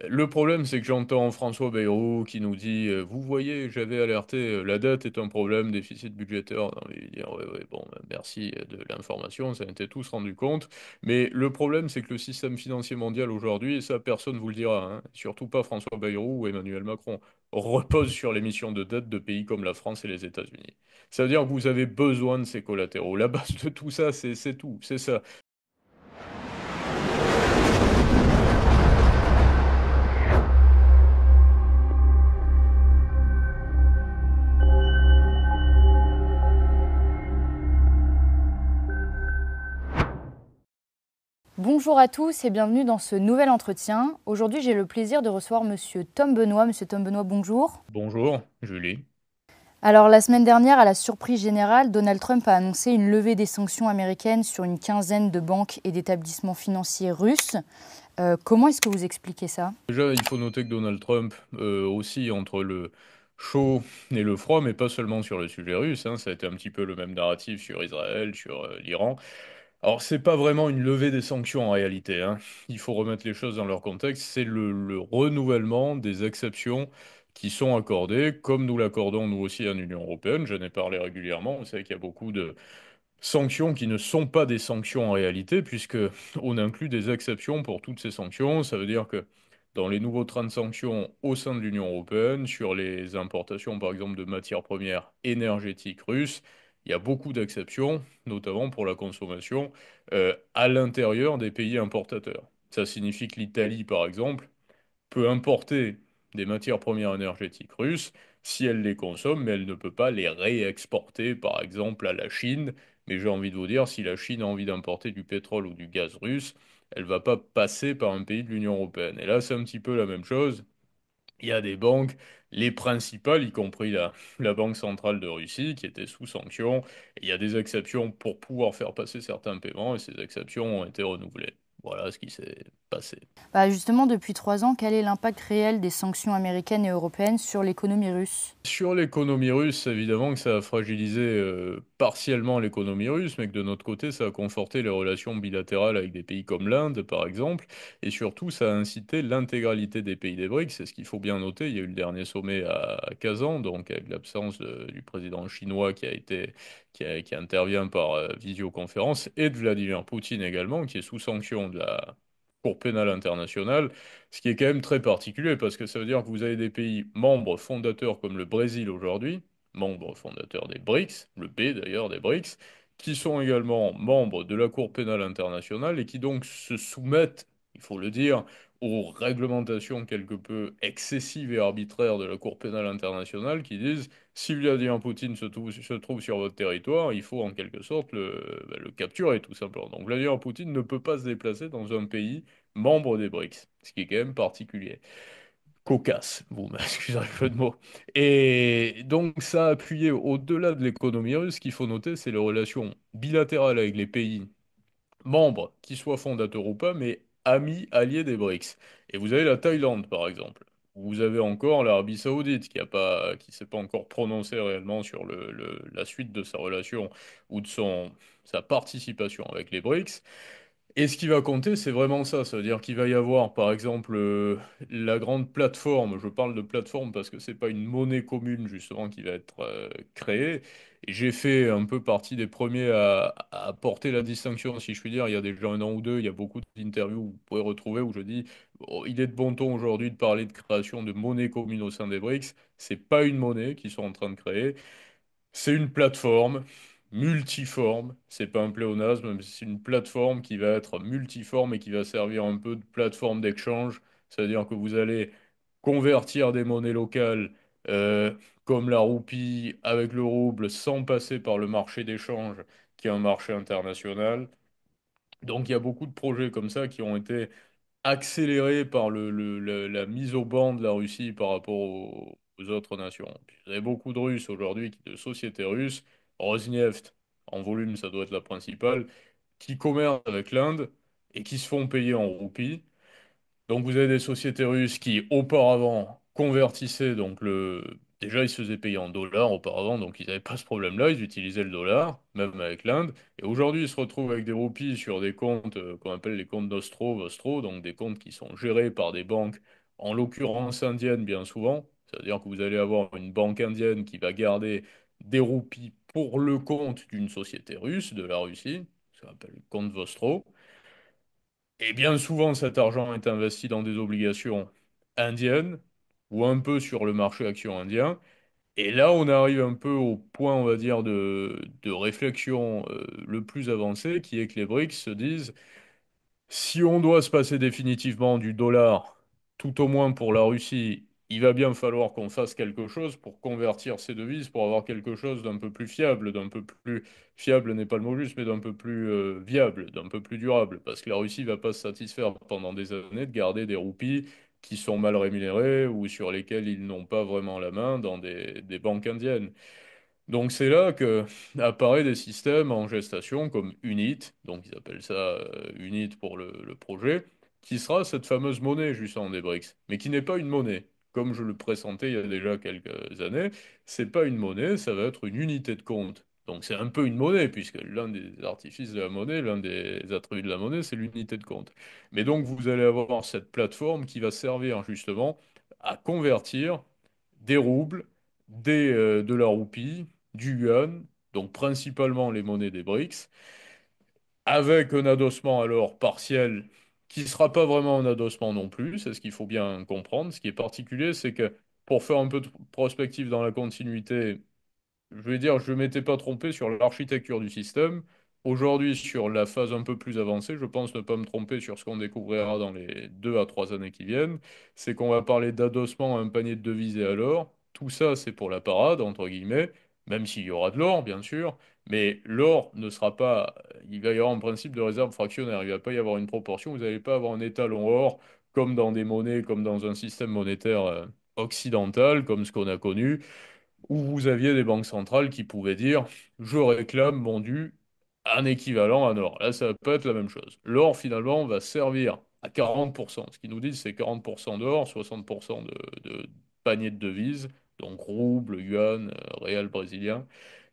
Le problème, c'est que j'entends François Bayrou qui nous dit vous voyez, j'avais alerté, la dette est un problème, déficit budgétaire. Non, mais il dit, ouais, ouais, bon, merci de l'information, ça on était tous rendu compte. Mais le problème, c'est que le système financier mondial aujourd'hui, et ça personne vous le dira, hein, surtout pas François Bayrou ou Emmanuel Macron, repose sur l'émission de dette de pays comme la France et les États-Unis. Ça veut dire que vous avez besoin de ces collatéraux. La base de tout ça, c'est tout, c'est ça. Bonjour à tous et bienvenue dans ce nouvel entretien. Aujourd'hui, j'ai le plaisir de recevoir Monsieur Tom Benoît. Monsieur Tom Benoît, bonjour. Bonjour, Julie. Alors, la semaine dernière, à la surprise générale, Donald Trump a annoncé une levée des sanctions américaines sur une quinzaine de banques et d'établissements financiers russes. Comment est-ce que vous expliquez ça? Déjà, il faut noter que Donald Trump aussi entre le chaud et le froid, mais pas seulement sur le sujet russe, hein, ça a été un petit peu le même narratif sur Israël, sur l'Iran. Alors, c'est pas vraiment une levée des sanctions en réalité, hein. Il faut remettre les choses dans leur contexte. C'est le renouvellement des exceptions qui sont accordées, comme nous l'accordons nous aussi en Union européenne. J'en ai parlé régulièrement. Vous savez qu'il y a beaucoup de sanctions qui ne sont pas des sanctions en réalité, puisque on inclut des exceptions pour toutes ces sanctions. Ça veut dire que dans les nouveaux trains de sanctions au sein de l'Union européenne, sur les importations par exemple de matières premières énergétiques russes, il y a beaucoup d'exceptions, notamment pour la consommation à l'intérieur des pays importateurs. Ça signifie que l'Italie, par exemple, peut importer des matières premières énergétiques russes si elle les consomme, mais elle ne peut pas les réexporter, par exemple, à la Chine. Mais j'ai envie de vous dire, si la Chine a envie d'importer du pétrole ou du gaz russe, elle va pas passer par un pays de l'Union européenne. Et là, c'est un petit peu la même chose. Il y a des banques, les principales, y compris la Banque centrale de Russie, qui étaient sous sanction. Et il y a des exceptions pour pouvoir faire passer certains paiements, et ces exceptions ont été renouvelées. Voilà ce qui s'est passé. Justement, depuis 3 ans, quel est l'impact réel des sanctions américaines et européennes sur l'économie russe? Sur l'économie russe, évidemment que ça a fragilisé partiellement l'économie russe, mais que de notre côté, ça a conforté les relations bilatérales avec des pays comme l'Inde, par exemple, et surtout, ça a incité l'intégralité des pays des BRICS. C'est ce qu'il faut bien noter. Il y a eu le dernier sommet à Kazan, donc avec l'absence du président chinois qui intervient par visioconférence, et de Vladimir Poutine également, qui est sous sanction de la Cour pénale internationale. Ce qui est quand même très particulier parce que ça veut dire que vous avez des pays membres fondateurs comme le Brésil aujourd'hui, membre fondateur des BRICS, le B d'ailleurs des BRICS, qui sont également membres de la Cour pénale internationale et qui donc se soumettent, il faut le dire, aux réglementations quelque peu excessives et arbitraires de la Cour pénale internationale qui disent si Vladimir Poutine se trouve sur votre territoire, il faut en quelque sorte le capturer tout simplement. Donc Vladimir Poutine ne peut pas se déplacer dans un pays membre des BRICS, ce qui est quand même particulier. Cocasse, vous m'excuserez le jeu de mots. Et donc ça a appuyé au-delà de l'économie russe, ce qu'il faut noter, c'est les relations bilatérales avec les pays membres, qu'ils soient fondateurs ou pas, mais amis, alliés des BRICS. Et vous avez la Thaïlande, par exemple. Vous avez encore l'Arabie Saoudite, qui s'est pas encore prononcé réellement sur la suite de sa relation ou de sa participation avec les BRICS. Et ce qui va compter, c'est vraiment ça. Ça veut dire qu'il va y avoir, par exemple, la grande plateforme. Je parle de plateforme parce que c'est pas une monnaie commune, justement, qui va être créée. Et j'ai fait un peu partie des premiers à porter la distinction, si je puis dire. Il y a déjà un an ou deux, il y a beaucoup d'interviews que vous pouvez retrouver où je dis, oh, il est de bon ton aujourd'hui de parler de création de monnaie commune au sein des BRICS. C'est pas une monnaie qu'ils sont en train de créer. C'est une plateforme multiforme, c'est pas un pléonasme, mais c'est une plateforme qui va être multiforme et qui va servir un peu de plateforme d'échange. C'est-à-dire que vous allez convertir des monnaies locales euh, comme la roupie avec le rouble sans passer par le marché d'échange qui est un marché international. Donc il y a beaucoup de projets comme ça qui ont été accéléré par la mise au banc de la Russie par rapport aux autres nations. Puis vous avez beaucoup de Russes aujourd'hui, de sociétés russes, Rosneft, en volume, ça doit être la principale, qui commercent avec l'Inde et qui se font payer en roupies. Donc vous avez des sociétés russes qui auparavant convertissaient Déjà, ils se faisaient payer en dollars auparavant, donc ils n'avaient pas ce problème-là, ils utilisaient le dollar, même avec l'Inde. Et aujourd'hui, ils se retrouvent avec des roupies sur des comptes qu'on appelle les comptes Vostro, donc des comptes qui sont gérés par des banques en l'occurrence indienne bien souvent. C'est-à-dire que vous allez avoir une banque indienne qui va garder des roupies pour le compte d'une société russe, de la Russie, ça s'appelle le compte Vostro. Et bien souvent, cet argent est investi dans des obligations indiennes ou un peu sur le marché action indien. Et là, on arrive un peu au point, on va dire, de réflexion le plus avancé, qui est que les BRICS se disent, si on doit se passer définitivement du dollar, tout au moins pour la Russie, il va bien falloir qu'on fasse quelque chose pour convertir ces devises, pour avoir quelque chose d'un peu plus fiable, d'un peu plus fiable n'est pas le mot juste, mais d'un peu plus viable, d'un peu plus durable. Parce que la Russie va pas se satisfaire pendant des années de garder des roupies qui sont mal rémunérées ou sur lesquelles ils n'ont pas vraiment la main dans des banques indiennes. Donc c'est là que apparaissent des systèmes en gestation comme UNIT, donc ils appellent ça UNIT pour le projet, qui sera cette fameuse monnaie justement des BRICS, mais qui n'est pas une monnaie. Comme je le pressentais il y a déjà quelques années, c'est pas une monnaie, ça va être une unité de compte. Donc c'est un peu une monnaie, puisque l'un des artifices de la monnaie, l'un des attributs de la monnaie, c'est l'unité de compte. Mais donc vous allez avoir cette plateforme qui va servir justement à convertir des roubles, de la roupie, du yuan, donc principalement les monnaies des BRICS, avec un adossement alors partiel qui ne sera pas vraiment un adossement non plus, c'est ce qu'il faut bien comprendre. Ce qui est particulier, c'est que pour faire un peu de prospective dans la continuité, je vais dire, je ne m'étais pas trompé sur l'architecture du système. Aujourd'hui, sur la phase un peu plus avancée, je pense ne pas me tromper sur ce qu'on découvrira dans les 2 à 3 années qui viennent, c'est qu'on va parler d'adossement à un panier de devises et à l'or. Tout ça, c'est pour la parade, entre guillemets, même s'il y aura de l'or, bien sûr, mais l'or ne sera pas... Il va y avoir un principe de réserve fractionnaire, il ne va pas y avoir une proportion, vous n'allez pas avoir un étalon or comme dans des monnaies, comme dans un système monétaire occidental, comme ce qu'on a connu où vous aviez des banques centrales qui pouvaient dire je réclame mon dû un équivalent en or. Là, ça peut être la même chose. L'or, finalement, va servir à 40%. Ce qu'ils nous disent, c'est 40% d'or, 60% de panier de devises, donc rouble, yuan, réal brésilien.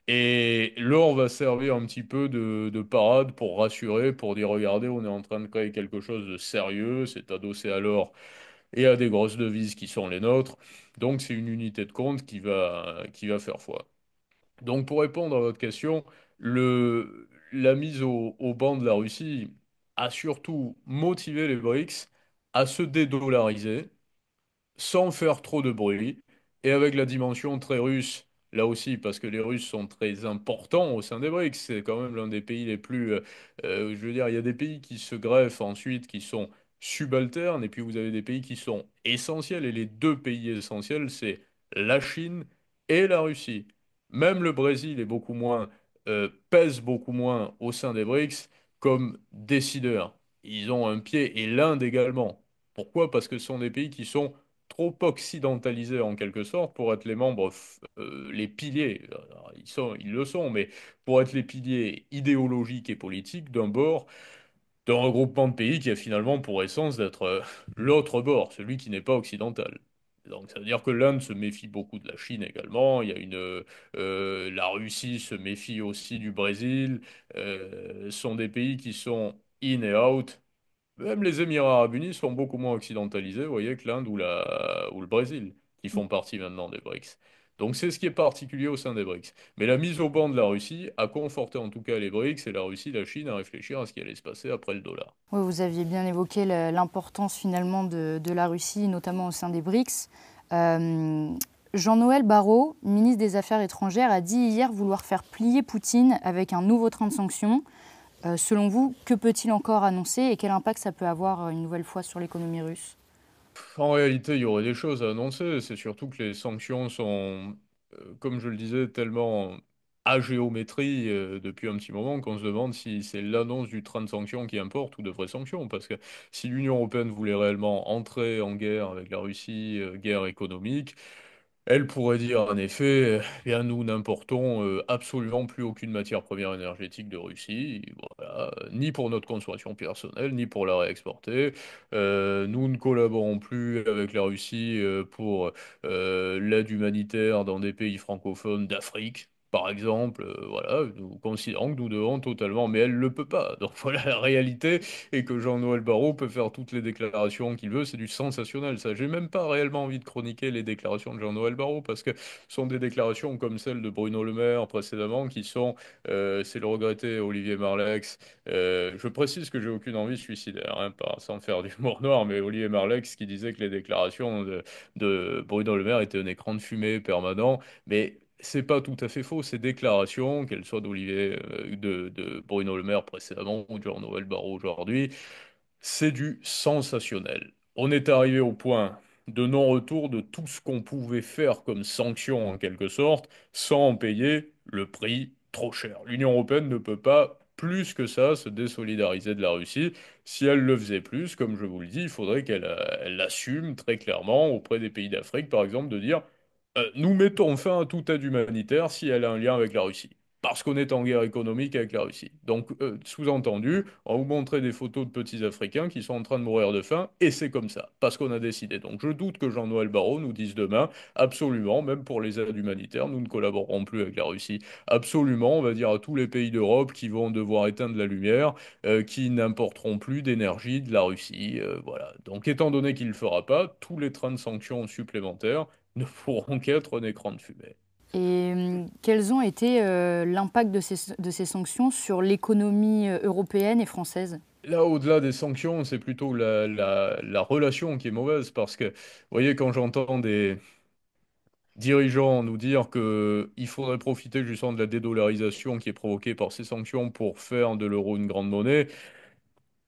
Et l'or va servir un petit peu de parade pour rassurer, pour dire regardez, on est en train de créer quelque chose de sérieux, c'est adossé à l'or et à des grosses devises qui sont les nôtres. Donc c'est une unité de compte qui va faire foi. Donc pour répondre à votre question, la mise au banc de la Russie a surtout motivé les BRICS à se dédollariser, sans faire trop de bruit, et avec la dimension très russe, là aussi, parce que les Russes sont très importants au sein des BRICS, c'est quand même l'un des pays les plus... je veux dire, il y a des pays qui se greffent ensuite, qui sont subalternes, et puis vous avez des pays qui sont essentiels, et les deux pays essentiels, c'est la Chine et la Russie. Même le Brésil est beaucoup moins, pèse beaucoup moins au sein des BRICS comme décideur. Ils ont un pied, et l'Inde également. Pourquoi? Parce que ce sont des pays qui sont trop occidentalisés en quelque sorte pour être les membres, les piliers, alors, ils le sont, mais pour être les piliers idéologiques et politiques d'un bord, d'un regroupement de pays qui a finalement pour essence d'être l'autre bord, celui qui n'est pas occidental. Donc ça veut dire que l'Inde se méfie beaucoup de la Chine également, il y a la Russie se méfie aussi du Brésil, ce sont des pays qui sont in et out. Même les Émirats arabes unis sont beaucoup moins occidentalisés, vous voyez, que l'Inde ou le Brésil, qui font partie maintenant des BRICS. Donc c'est ce qui est particulier au sein des BRICS. Mais la mise au banc de la Russie a conforté en tout cas les BRICS et la Russie, la Chine à réfléchir à ce qui allait se passer après le dollar. Oui, vous aviez bien évoqué l'importance finalement de la Russie, notamment au sein des BRICS. Euh, Jean-Noël Barrot, ministre des Affaires étrangères, a dit hier vouloir faire plier Poutine avec un nouveau train de sanctions. Selon vous, que peut-il encore annoncer et quel impact ça peut avoir une nouvelle fois sur l'économie russe? En réalité, il y aurait des choses à annoncer. C'est surtout que les sanctions sont, comme je le disais, tellement à géométrie depuis un petit moment qu'on se demande si c'est l'annonce du train de sanctions qui importe ou de vraies sanctions. Parce que si l'Union européenne voulait réellement entrer en guerre avec la Russie, guerre économique, elle pourrait dire en effet, eh bien nous n'importons absolument plus aucune matière première énergétique de Russie, voilà, ni pour notre consommation personnelle, ni pour la réexporter. Nous ne collaborons plus avec la Russie pour l'aide humanitaire dans des pays francophones d'Afrique. par exemple, voilà, nous considérons que nous devons totalement, mais elle ne le peut pas. Donc voilà, la réalité est que Jean-Noël Barrot peut faire toutes les déclarations qu'il veut, c'est du sensationnel, ça. J'ai même pas réellement envie de chroniquer les déclarations de Jean-Noël Barrot, parce que ce sont des déclarations comme celles de Bruno Le Maire précédemment, qui sont, c'est le regretté Olivier Marleix. Je précise que j'ai aucune envie suicidaire, hein, pas, sans faire d'humour noir, mais Olivier Marleix qui disait que les déclarations de Bruno Le Maire étaient un écran de fumée permanent. Mais c'est pas tout à fait faux, ces déclarations, qu'elles soient d'Olivier, de Bruno Le Maire précédemment ou de Jean-Noël Barrot aujourd'hui, c'est du sensationnel. On est arrivé au point de non-retour de tout ce qu'on pouvait faire comme sanction en quelque sorte, sans en payer le prix trop cher. L'Union européenne ne peut pas plus que ça se désolidariser de la Russie. Si elle le faisait plus, comme je vous le dis, il faudrait qu'elle assume très clairement auprès des pays d'Afrique, par exemple, de dire nous mettons fin à toute aide humanitaire si elle a un lien avec la Russie. Parce qu'on est en guerre économique avec la Russie. Donc, sous-entendu, on va vous montrer des photos de petits Africains qui sont en train de mourir de faim, et c'est comme ça, parce qu'on a décidé. Donc, je doute que Jean-Noël Barrot nous dise demain, absolument, même pour les aides humanitaires, nous ne collaborerons plus avec la Russie. Absolument, on va dire à tous les pays d'Europe qui vont devoir éteindre la lumière, qui n'importeront plus d'énergie de la Russie. Voilà. Donc, étant donné qu'il ne le fera pas, tous les trains de sanctions supplémentaires ne pourront qu'être un écran de fumée. Et quels ont été l'impact de ces sanctions sur l'économie européenne et française? Là, au-delà des sanctions, c'est plutôt la relation qui est mauvaise parce que, vous voyez, quand j'entends des dirigeants nous dire que il faudrait profiter justement de la dédollarisation qui est provoquée par ces sanctions pour faire de l'euro une grande monnaie,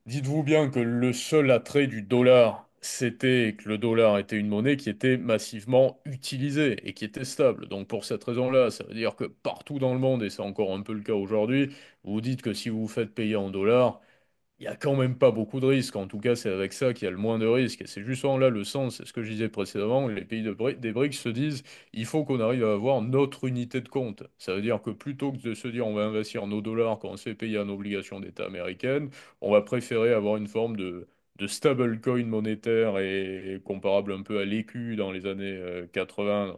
dites-vous bien que le seul attrait du dollar, c'était que le dollar était une monnaie qui était massivement utilisée et qui était stable. Donc pour cette raison-là, ça veut dire que partout dans le monde, et c'est encore un peu le cas aujourd'hui, vous dites que si vous vous faites payer en dollars, il y a quand même pas beaucoup de risques. En tout cas, c'est avec ça qu'il y a le moins de risques. Et c'est justement là le sens, c'est ce que je disais précédemment, les pays des BRICS se disent, il faut qu'on arrive à avoir notre unité de compte. Ça veut dire que plutôt que de se dire on va investir nos dollars quand on se fait payer en obligation d'État américaine, on va préférer avoir une forme de stablecoin monétaire et comparable un peu à l'écu dans les années 80,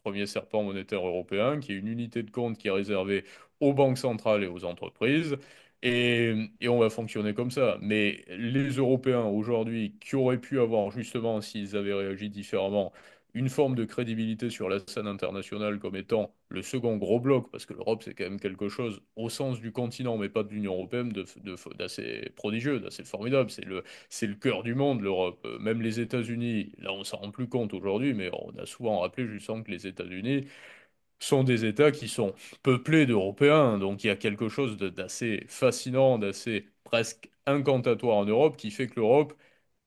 premier serpent monétaire européen, qui est une unité de compte qui est réservée aux banques centrales et aux entreprises. Et on va fonctionner comme ça. Mais les Européens aujourd'hui, qui auraient pu avoir justement, s'ils avaient réagi différemment, une forme de crédibilité sur la scène internationale comme étant le second gros bloc, parce que l'Europe c'est quand même quelque chose au sens du continent, mais pas de l'Union européenne, d'assez prodigieux, d'assez formidable. C'est le cœur du monde, l'Europe. Même les États-Unis, là on s'en rend plus compte aujourd'hui, mais on a souvent rappelé justement que les États-Unis sont des États qui sont peuplés d'Européens. Donc il y a quelque chose d'assez fascinant, d'assez presque incantatoire en Europe qui fait que l'Europe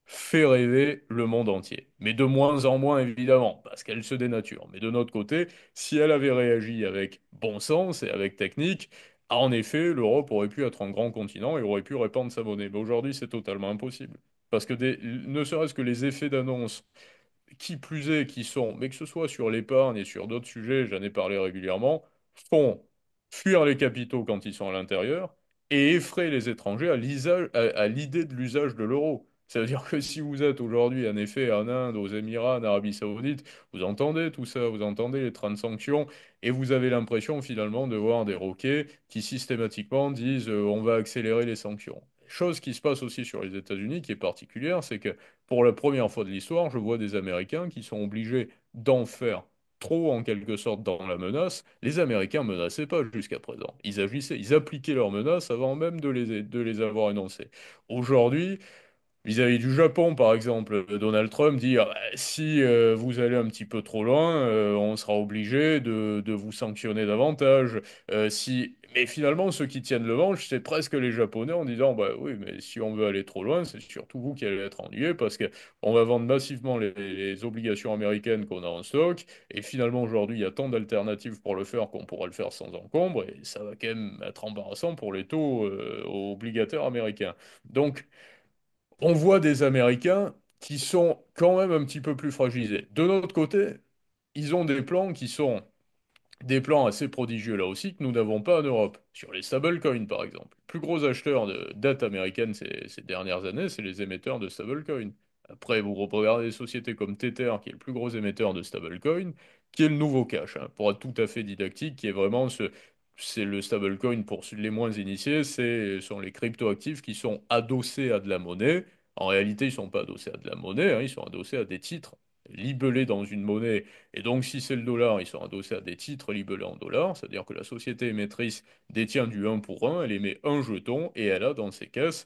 fait rêver le monde entier. Mais de moins en moins, évidemment, parce qu'elle se dénature. Mais de notre côté, si elle avait réagi avec bon sens et avec technique, en effet, l'Europe aurait pu être un grand continent et aurait pu répandre sa monnaie. Mais aujourd'hui, c'est totalement impossible. Parce que ne serait-ce que les effets d'annonce qui plus est, qui sont, mais que ce soit sur l'épargne et sur d'autres sujets, j'en ai parlé régulièrement, font fuir les capitaux quand ils sont à l'intérieur et effraient les étrangers à l'idée de l'usage de l'euro. Ça veut dire que si vous êtes aujourd'hui, en effet, en Inde, aux Émirats, en Arabie Saoudite, vous entendez tout ça, vous entendez les trains de sanctions, et vous avez l'impression finalement de voir des roquets qui systématiquement disent on va accélérer les sanctions. Chose qui se passe aussi sur les États-Unis, qui est particulière, c'est que pour la première fois de l'histoire, je vois des Américains qui sont obligés d'en faire trop en quelque sorte dans la menace. Les Américains menaçaient pas jusqu'à présent. Ils agissaient, ils appliquaient leurs menaces avant même de les avoir énoncées. Aujourd'hui, vis-à-vis du Japon, par exemple, Donald Trump dit ah, bah, si vous allez un petit peu trop loin, on sera obligé de vous sanctionner davantage. Mais finalement, ceux qui tiennent le manche, c'est presque les Japonais en disant bah oui, mais si on veut aller trop loin, c'est surtout vous qui allez être ennuyés parce que on va vendre massivement les obligations américaines qu'on a en stock. Et finalement, aujourd'hui, il y a tant d'alternatives pour le faire qu'on pourra le faire sans encombre. Et ça va quand même être embarrassant pour les taux obligataires américains. Donc, on voit des Américains qui sont quand même un petit peu plus fragilisés. De notre côté, ils ont des plans qui sont des plans assez prodigieux là aussi que nous n'avons pas en Europe. Sur les stablecoins, par exemple. Le plus gros acheteur de dette américaine ces dernières années, c'est les émetteurs de stablecoins. Après, vous regardez des sociétés comme Tether, qui est le plus gros émetteur de stablecoin, qui est le nouveau cash, hein, pour être tout à fait didactique, qui est vraiment c'est le stablecoin pour les moins initiés, sont les cryptoactifs qui sont adossés à de la monnaie. En réalité, ils ne sont pas adossés à de la monnaie, hein, ils sont adossés à des titres libellés dans une monnaie. Et donc, si c'est le dollar, ils sont adossés à des titres libellés en dollars, c'est-à-dire que la société émettrice détient du un pour un, elle émet un jeton et elle a dans ses caisses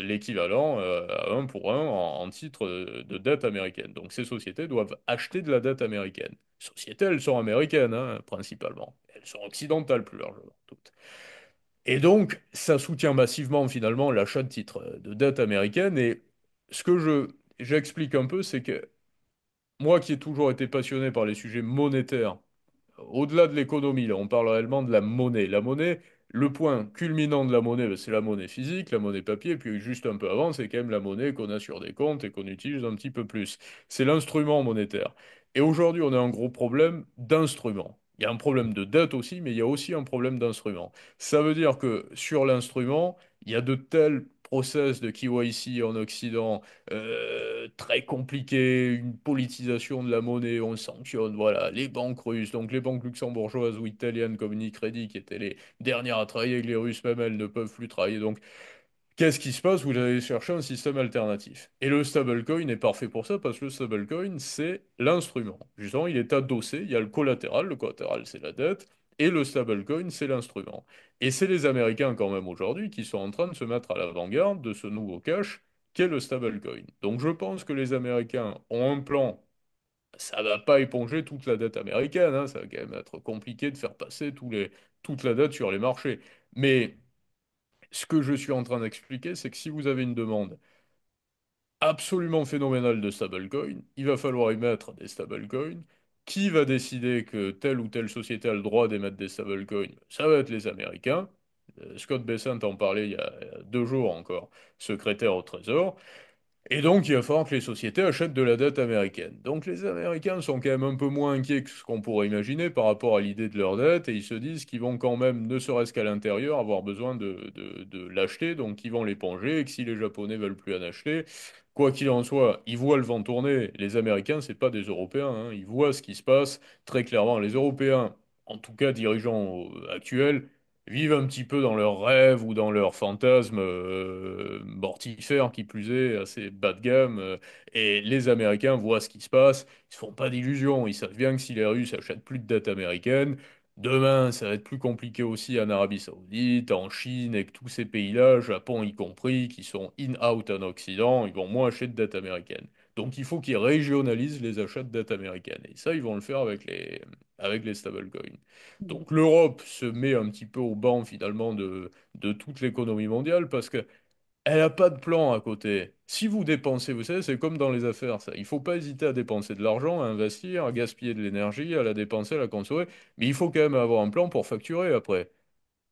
l'équivalent à 1 pour 1 en titre de dette américaine. Donc ces sociétés doivent acheter de la dette américaine. Les sociétés, elles sont américaines, hein, principalement. Elles sont occidentales plus largement, toutes. Et donc, ça soutient massivement finalement l'achat de titres de dette américaine. Et ce que j'explique un peu, c'est que moi qui ai toujours été passionné par les sujets monétaires, au-delà de l'économie, là, on parle réellement de la monnaie. La monnaie, le point culminant de la monnaie, ben, c'est la monnaie physique, la monnaie papier, puis juste un peu avant, c'est quand même la monnaie qu'on a sur des comptes et qu'on utilise un petit peu plus. C'est l'instrument monétaire. Et aujourd'hui, on a un gros problème d'instrument. Il y a un problème de dette aussi, mais il y a aussi un problème d'instrument. Ça veut dire que sur l'instrument, il y a de tels process de KYC en Occident très compliqué, une politisation de la monnaie, on sanctionne, voilà, les banques russes, donc les banques luxembourgeoises ou italiennes comme Unicredit, qui étaient les dernières à travailler avec les Russes, même elles ne peuvent plus travailler. Donc, qu'est-ce qui se passe? Vous allez chercher un système alternatif. Et le stablecoin est parfait pour ça, parce que le stablecoin, c'est l'instrument. Justement, il est adossé, il y a le collatéral, c'est la dette, et le stablecoin, c'est l'instrument. Et c'est les Américains, quand même, aujourd'hui, qui sont en train de se mettre à l'avant-garde de ce nouveau cash qu'est le stablecoin. Donc je pense que les Américains ont un plan. Ça va pas éponger toute la dette américaine, hein, ça va quand même être compliqué de faire passer toute la dette sur les marchés. Mais ce que je suis en train d'expliquer, c'est que si vous avez une demande absolument phénoménale de stablecoin, il va falloir y mettre des stablecoins. Qui va décider que telle ou telle société a le droit d'émettre des stablecoins? Ça va être les Américains. Scott Bessent en parlait il y a 2 jours encore, secrétaire au Trésor. Et donc, il va falloir que les sociétés achètent de la dette américaine. Donc, les Américains sont quand même un peu moins inquiets que ce qu'on pourrait imaginer par rapport à l'idée de leur dette, et ils se disent qu'ils vont quand même, ne serait-ce qu'à l'intérieur, avoir besoin de l'acheter, donc ils vont l'éponger, et que si les Japonais veulent plus en acheter, quoi qu'il en soit, ils voient le vent tourner. Les Américains, c'est pas des Européens, hein. Ils voient ce qui se passe très clairement. Les Européens, en tout cas dirigeants actuels, vivent un petit peu dans leurs rêves ou dans leurs fantasmes mortifères, qui plus est, assez bas de gamme. Et les Américains voient ce qui se passe, ils se font pas d'illusions. Ils savent bien que si les Russes achètent plus de dette américaine, demain, ça va être plus compliqué aussi en Arabie Saoudite, en Chine, et que tous ces pays-là, Japon y compris, qui sont in-out en Occident, ils vont moins acheter de dette américaine. Donc il faut qu'ils régionalisent les achats de dette américaine. Et ça, ils vont le faire avec les stablecoins. Donc l'Europe se met un petit peu au banc finalement de toute l'économie mondiale parce que elle n'a pas de plan à côté. Si vous dépensez, vous savez, c'est comme dans les affaires, ça. Il faut pas hésiter à dépenser de l'argent, à investir, à gaspiller de l'énergie, à la dépenser, à la consommer. Mais il faut quand même avoir un plan pour facturer après.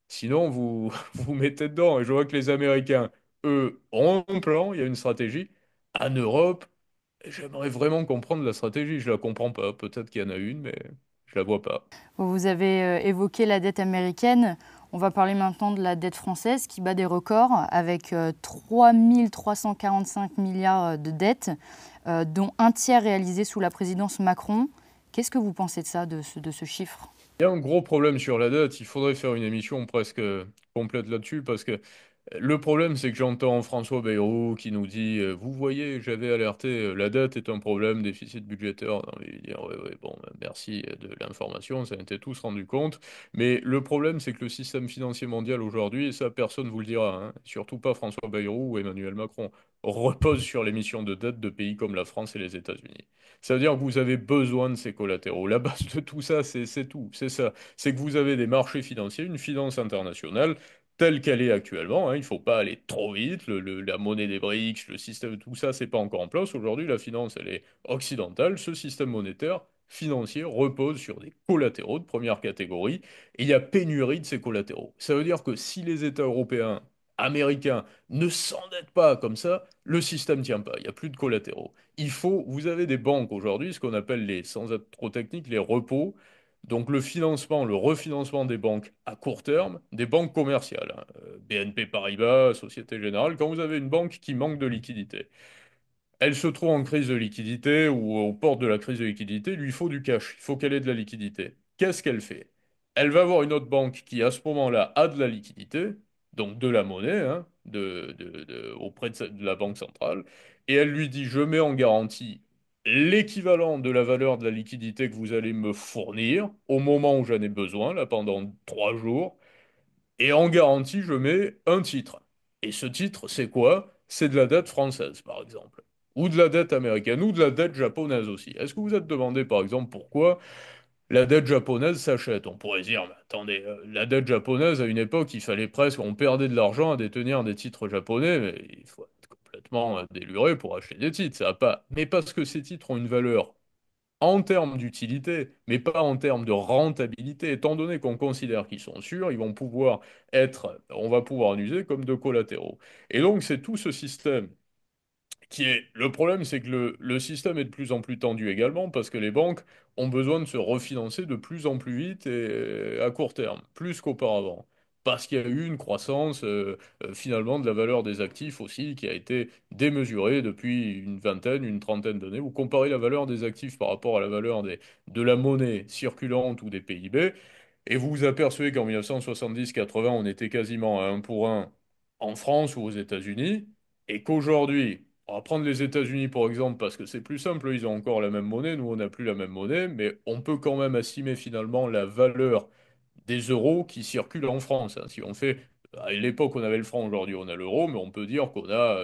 Sinon, vous vous mettez dedans. Et je vois que les Américains, eux, ont un plan, il y a une stratégie. En Europe, j'aimerais vraiment comprendre la stratégie. Je la comprends pas. Peut-être qu'il y en a une, mais je la vois pas. Vous avez évoqué la dette américaine. On va parler maintenant de la dette française qui bat des records avec 3 345 milliards de dettes, dont un tiers réalisé sous la présidence Macron. Qu'est-ce que vous pensez de ça, de ce chiffre? Il y a un gros problème sur la dette. Il faudrait faire une émission presque complète là-dessus parce que le problème, c'est que j'entends François Bayrou qui nous dit vous voyez, j'avais alerté, la dette est un problème, déficit budgétaire. On a envie de dire ouais, ouais, bon, merci de l'information, ça a été tous rendu compte. Mais le problème, c'est que le système financier mondial aujourd'hui, et ça personne vous le dira, hein, surtout pas François Bayrou ou Emmanuel Macron, repose sur l'émission de dette de pays comme la France et les États-Unis. Ça veut dire que vous avez besoin de ces collatéraux. La base de tout ça, c'est tout, c'est ça. C'est que vous avez des marchés financiers, une finance internationale telle qu'elle est actuellement, hein. Il ne faut pas aller trop vite. La monnaie des BRICS, le système, tout ça, c'est pas encore en place. Aujourd'hui, la finance, elle est occidentale. Ce système monétaire financier repose sur des collatéraux de première catégorie et il y a pénurie de ces collatéraux. Ça veut dire que si les États européens, américains ne s'endettent pas comme ça, le système ne tient pas. Il n'y a plus de collatéraux. Vous avez des banques aujourd'hui, ce qu'on appelle sans être trop technique, les repos. Donc le financement, le refinancement des banques à court terme, des banques commerciales, hein, BNP Paribas, Société Générale, quand vous avez une banque qui manque de liquidité, elle se trouve en crise de liquidité ou aux portes de la crise de liquidité, il lui faut du cash, il faut qu'elle ait de la liquidité. Qu'est-ce qu'elle fait? Elle va voir une autre banque qui, à ce moment-là, a de la liquidité, donc de la monnaie, hein, auprès de la banque centrale, et elle lui dit, je mets en garantie l'équivalent de la valeur de la liquidité que vous allez me fournir au moment où j'en ai besoin, là, pendant 3 jours, et en garantie, je mets un titre. Et ce titre, c'est quoi? C'est de la dette française, par exemple. Ou de la dette américaine, ou de la dette japonaise aussi. Est-ce que vous êtes demandé, par exemple, pourquoi la dette japonaise s'achète? On pourrait dire, mais attendez, la dette japonaise, à une époque, il fallait presque, on perdait de l'argent à détenir des titres japonais, mais il faut être complètement déluré pour acheter des titres. Ça va pas. Mais parce que ces titres ont une valeur en termes d'utilité, mais pas en termes de rentabilité. Étant donné qu'on considère qu'ils sont sûrs, ils vont pouvoir on va pouvoir en user comme de collatéraux. Et donc, c'est tout ce système le problème, c'est que le système est de plus en plus tendu également parce que les banques ont besoin de se refinancer de plus en plus vite et à court terme, plus qu'auparavant. Parce qu'il y a eu une croissance finalement de la valeur des actifs aussi qui a été démesurée depuis une vingtaine, une trentaine d'années. Vous comparez la valeur des actifs par rapport à la valeur de la monnaie circulante ou des PIB, et vous vous apercevez qu'en 1970-80, on était quasiment à 1 pour 1 en France ou aux États-Unis, et qu'aujourd'hui, on va prendre les États-Unis pour exemple parce que c'est plus simple, ils ont encore la même monnaie, nous on n'a plus la même monnaie, mais on peut quand même estimer finalement la valeur des euros qui circulent en France, hein. Si on fait, à l'époque on avait le franc, aujourd'hui on a l'euro, mais on peut dire qu'on a,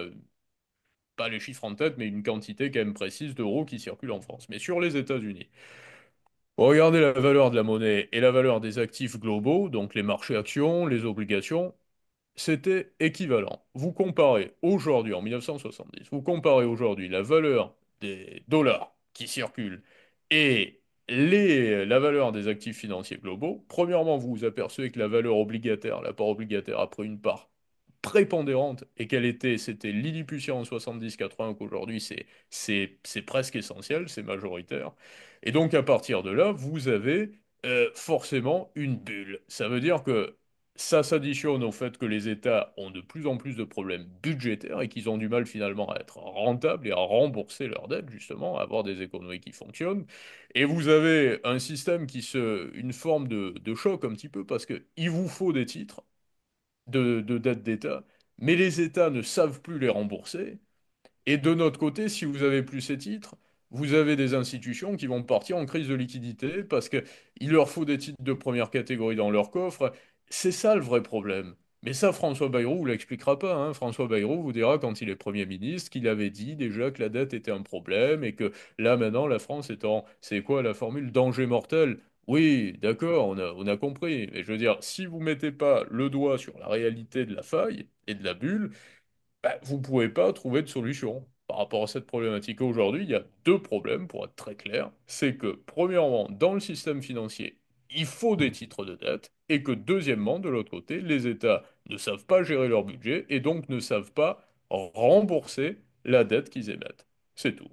pas les chiffres en tête, mais une quantité quand même précise d'euros qui circulent en France. Mais sur les États-Unis, regardez la valeur de la monnaie et la valeur des actifs globaux, donc les marchés actions, les obligations, c'était équivalent. Vous comparez aujourd'hui, en 1970, vous comparez aujourd'hui la valeur des dollars qui circulent et la valeur des actifs financiers globaux. Premièrement, vous vous apercevez que la valeur obligataire, l'apport obligataire a pris une part prépondérante et c'était l'illiputier en 70-80 qu'aujourd'hui c'est presque essentiel, c'est majoritaire. Et donc à partir de là, vous avez forcément une bulle. Ça veut dire que ça s'additionne au fait que les États ont de plus en plus de problèmes budgétaires et qu'ils ont du mal finalement à être rentables et à rembourser leurs dettes, justement, à avoir des économies qui fonctionnent. Et vous avez un système une forme de choc un petit peu parce que il vous faut des titres de dettes d'État, mais les États ne savent plus les rembourser. Et de notre côté, si vous avez plus ces titres, vous avez des institutions qui vont partir en crise de liquidité parce qu'il leur faut des titres de première catégorie dans leur coffre. C'est ça le vrai problème. Mais ça, François Bayrou vous l'expliquera pas, hein. François Bayrou vous dira quand il est Premier ministre qu'il avait dit déjà que la dette était un problème et que là maintenant la France est en, c'est quoi la formule, danger mortel. Oui, d'accord, on a compris. Mais je veux dire, si vous mettez pas le doigt sur la réalité de la faille et de la bulle, vous ne pouvez pas trouver de solution par rapport à cette problématique. Aujourd'hui, il y a deux problèmes, pour être très clair. C'est que, premièrement, dans le système financier, il faut des titres de dette, et que, deuxièmement, de l'autre côté, les États ne savent pas gérer leur budget, et donc ne savent pas rembourser la dette qu'ils émettent. C'est tout.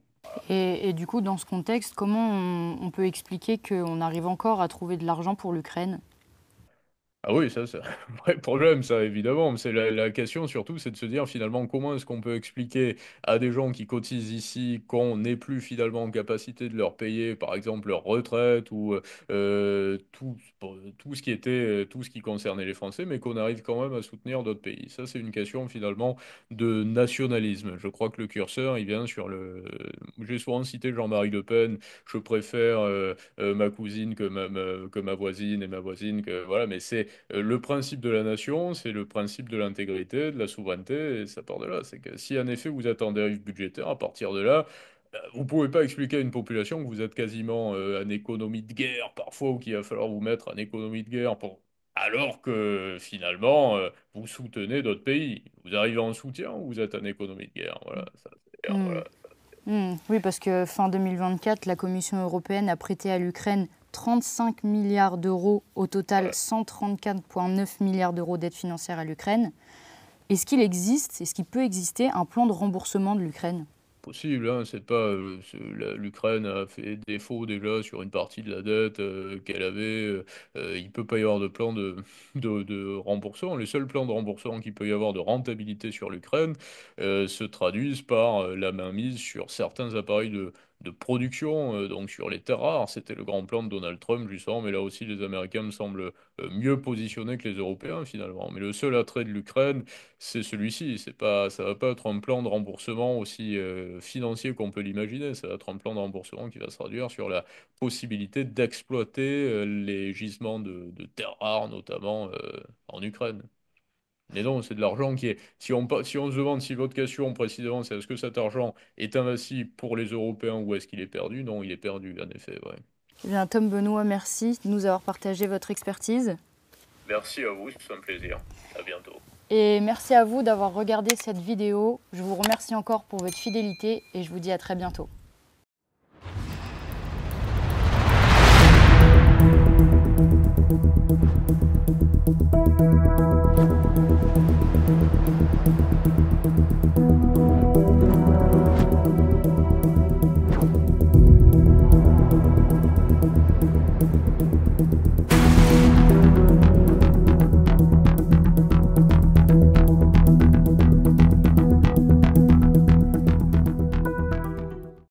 Et du coup, dans ce contexte, comment on peut expliquer qu'on arrive encore à trouver de l'argent pour l'Ukraine? Ah oui, ça, c'est un vrai problème, ça, évidemment. C'est la question, surtout, c'est de se dire, finalement, comment est-ce qu'on peut expliquer à des gens qui cotisent ici qu'on n'est plus, finalement, en capacité de leur payer, par exemple, leur retraite ou tout ce qui tout ce qui concernait les Français, mais qu'on arrive quand même à soutenir d'autres pays. Ça, c'est une question, finalement, de nationalisme. Je crois que le curseur, il vient sur le... J'ai souvent cité Jean-Marie Le Pen, je préfère ma cousine que ma voisine et ma voisine que... Voilà, mais c'est le principe de la nation, c'est le principe de l'intégrité, de la souveraineté, et ça part de là. C'est que si en effet vous êtes en dérive budgétaire, à partir de là, vous pouvez pas expliquer à une population que vous êtes quasiment en économie de guerre parfois, ou qu'il va falloir vous mettre en économie de guerre alors que finalement vous soutenez d'autres pays. Vous arrivez en soutien ou vous êtes en économie de guerre. Voilà, ça, Hmm. voilà. Oui, parce que fin 2024, la Commission européenne a prêté à l'Ukraine 35 milliards d'euros, au total Voilà. 134,9 milliards d'euros d'aide financière à l'Ukraine. Est-ce qu'il existe, est-ce qu'il peut exister un plan de remboursement de l'Ukraine? possible, hein, c'est pas l'Ukraine a fait défaut déjà sur une partie de la dette qu'elle avait. Il peut pas y avoir de plan de remboursement. Les seuls plans de remboursement qu'il peut y avoir de rentabilité sur l'Ukraine se traduisent par la mainmise sur certains appareils de production, donc sur les terres rares. C'était le grand plan de Donald Trump, justement, mais là aussi les Américains me semblent mieux positionnés que les Européens finalement. Mais le seul attrait de l'Ukraine, c'est celui-ci. C'est pas, ça va pas être un plan de remboursement aussi financier qu'on peut l'imaginer. Ça va être un plan de remboursement qui va se traduire sur la possibilité d'exploiter les gisements de terres rares, notamment en Ukraine. Mais non, c'est de l'argent qui est. Si on se demande si votre question précisément, c'est est-ce que cet argent est investi pour les Européens ou est-ce qu'il est perdu? Non, il est perdu, en effet, ouais. Eh bien, Tom Benoît, merci de nous avoir partagé votre expertise. Merci à vous, c'est un plaisir. À bientôt. Et merci à vous d'avoir regardé cette vidéo. Je vous remercie encore pour votre fidélité et je vous dis à très bientôt.